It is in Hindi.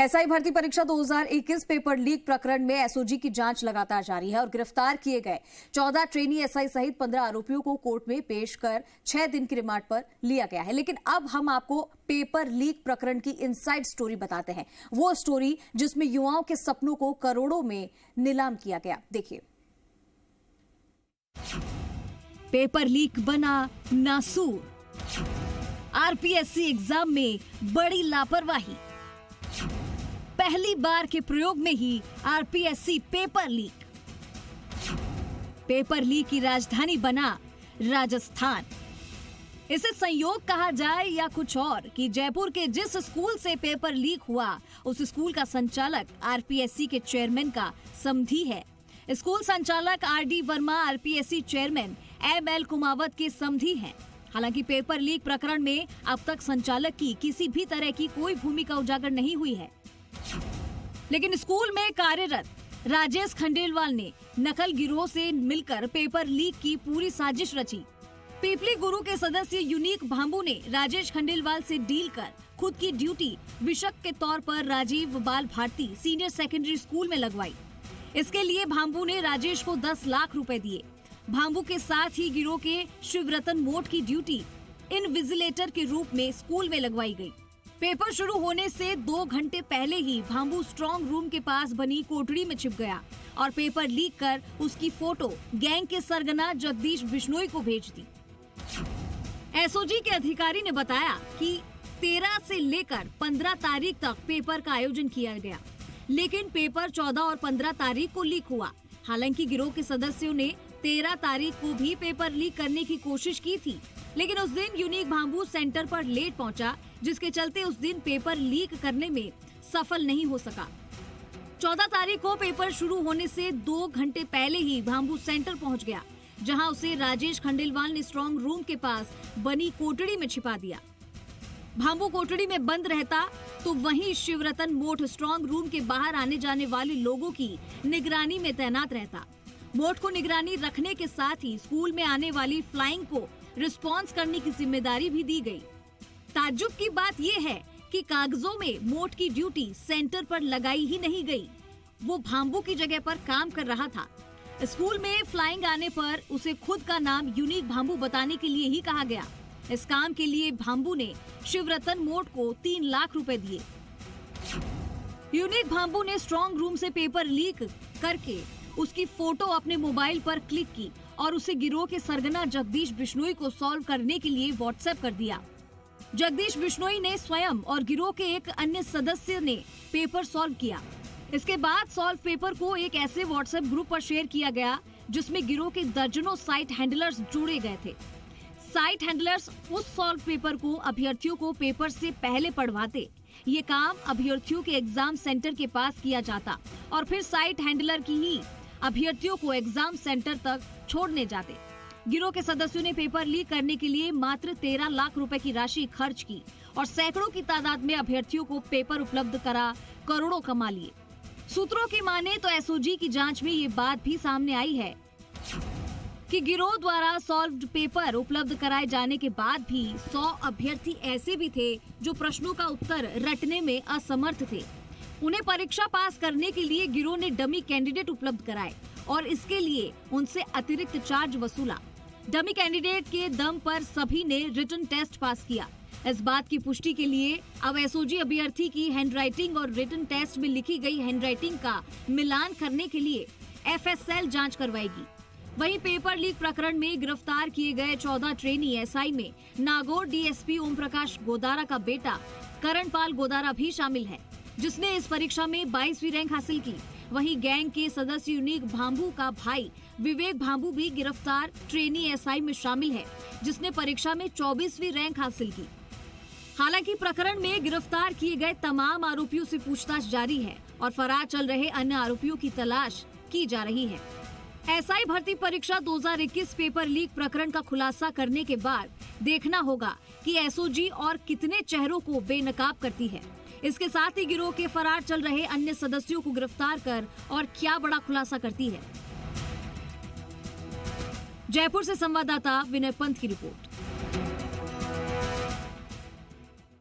एसआई भर्ती परीक्षा 2021 पेपर लीक प्रकरण में एसओजी की जांच लगातार जारी है और गिरफ्तार किए गए 14 ट्रेनी एसआई सहित 15 आरोपियों को कोर्ट में पेश कर 6 दिन की रिमांड पर लिया गया है। लेकिन अब हम आपको पेपर लीक प्रकरण की इनसाइड स्टोरी बताते हैं, वो स्टोरी जिसमें युवाओं के सपनों को करोड़ों में नीलाम किया गया। देखिए, पेपर लीक बना नासूर, आरपीएससी एग्जाम में बड़ी लापरवाही, पहली बार के प्रयोग में ही RPSC paper leak. Paper leak की राजधानी बना राजस्थान। इसे संयोग कहा जाए या कुछ और कि जयपुर के जिस स्कूल से पेपर लीक हुआ उस स्कूल का संचालक आरपीएससी के चेयरमैन का समधी है। स्कूल संचालक RD Verma RPSC chairman ML Kumawat के समधी हैं। हालांकि पेपर लीक प्रकरण में अब तक संचालक की किसी भी तरह की कोई भूमिका उजागर नहीं हुई है, लेकिन स्कूल में कार्यरत राजेश खंडेलवाल ने नकल गिरोह से मिलकर पेपर लीक की पूरी साजिश रची। पीपली गुरु के सदस्य यूनिक भांबू ने राजेश खंडेलवाल से डील कर खुद की ड्यूटी विशक के तौर पर राजीव बाल भारती सीनियर सेकेंडरी स्कूल में लगवाई। इसके लिए भांबू ने राजेश को 10 लाख रुपए दिए। भांबू के साथ ही गिरोह के शिवरतन मोट की ड्यूटी इनविजिलेटर के रूप में स्कूल में लगवाई गई। पेपर शुरू होने से 2 घंटे पहले ही भांबू स्ट्रांग रूम के पास बनी कोठड़ी में छिप गया और पेपर लीक कर उसकी फोटो गैंग के सरगना जगदीश बिश्नोई को भेज दी। एसओजी के अधिकारी ने बताया कि 13 से लेकर 15 तारीख तक पेपर का आयोजन किया गया, लेकिन पेपर 14 और 15 तारीख को लीक हुआ। हालांकि गिरोह के सदस्यों ने 13 तारीख को भी पेपर लीक करने की कोशिश की थी, लेकिन उस दिन यूनिक भांबू सेंटर पर लेट पहुंचा, जिसके चलते उस दिन पेपर लीक करने में सफल नहीं हो सका। 14 तारीख को पेपर शुरू होने से 2 घंटे पहले ही भांबू सेंटर पहुंच गया, जहां उसे राजेश खंडेलवाल ने स्ट्रांग रूम के पास बनी कोठड़ी में छिपा दिया। भांबू कोठड़ी में बंद रहता तो वहीं शिवरतन मोट स्ट्रांग रूम के बाहर आने जाने वाले लोगों की निगरानी में तैनात रहता। मोट को निगरानी रखने के साथ ही स्कूल में आने वाली फ्लाइंग को रिस्पॉन्स करने की जिम्मेदारी भी दी गई। ताज्जुब की बात यह है कि कागजों में मोट की ड्यूटी सेंटर पर लगाई ही नहीं गई, वो भांबू की जगह पर काम कर रहा था। स्कूल में फ्लाइंग आने पर उसे खुद का नाम यूनिक भांबू बताने के लिए ही कहा गया। इस काम के लिए भांबू ने शिवरतन मोट को 3 लाख रुपए दिए। यूनिक भांबू ने स्ट्रांग रूम से पेपर लीक करके उसकी फोटो अपने मोबाइल पर क्लिक की और उसे गिरोह के सरगना जगदीश बिश्नोई को सॉल्व करने के लिए व्हाट्सएप कर दिया। जगदीश बिश्नोई ने स्वयं और गिरोह के एक अन्य सदस्य ने पेपर सॉल्व किया। इसके बाद सॉल्व पेपर को एक ऐसे व्हाट्सएप ग्रुप पर शेयर किया गया जिसमें गिरोह के दर्जनों साइट हैंडलर्स जुड़े गए थे। साइट हैंडलर्स उस सॉल्व पेपर को अभ्यर्थियों को पेपर से पहले पढ़वाते। ये काम अभ्यर्थियों के एग्जाम सेंटर के पास किया जाता और फिर साइट हैंडलर की ही अभ्यर्थियों को एग्जाम सेंटर तक छोड़ने जाते। गिरोह के सदस्यों ने पेपर लीक करने के लिए मात्र 13 लाख रुपए की राशि खर्च की और सैकड़ों की तादाद में अभ्यर्थियों को पेपर उपलब्ध करा करोड़ों कमा लिए। सूत्रों की माने तो एसओजी की जांच में ये बात भी सामने आई है कि गिरोह द्वारा सॉल्व्ड पेपर उपलब्ध कराए जाने के बाद भी 100 अभ्यर्थी ऐसे भी थे जो प्रश्नों का उत्तर रटने में असमर्थ थे। उन्हें परीक्षा पास करने के लिए गिरोह ने डमी कैंडिडेट उपलब्ध कराए और इसके लिए उनसे अतिरिक्त चार्ज वसूला। डमी कैंडिडेट के दम पर सभी ने रिटन टेस्ट पास किया। इस बात की पुष्टि के लिए अब एसओजी अभ्यर्थी की हैंडराइटिंग और रिटन टेस्ट में लिखी गई हैंडराइटिंग का मिलान करने के लिए एफएसएल जांच करवाएगी। वहीं पेपर लीक प्रकरण में गिरफ्तार किए गए 14 ट्रेनी एसआई में नागौर डीएसपी ओम प्रकाश गोदारा का बेटा करणपाल गोदारा भी शामिल है, जिसने इस परीक्षा में 22वीं रैंक हासिल की। वहीं गैंग के सदस्य यूनिक भांबू का भाई विवेक भांबू भी गिरफ्तार ट्रेनी एसआई में शामिल है, जिसने परीक्षा में 24वीं रैंक हासिल की। हालांकि प्रकरण में गिरफ्तार किए गए तमाम आरोपियों से पूछताछ जारी है और फरार चल रहे अन्य आरोपियों की तलाश की जा रही है। एसआई भर्ती परीक्षा 2021 पेपर लीक प्रकरण का खुलासा करने के बाद देखना होगा कि एसओजी और कितने चेहरों को बेनकाब करती है। इसके साथ ही गिरोह के फरार चल रहे अन्य सदस्यों को गिरफ्तार कर और क्या बड़ा खुलासा करती है। जयपुर से संवाददाता विनय पंत की रिपोर्ट।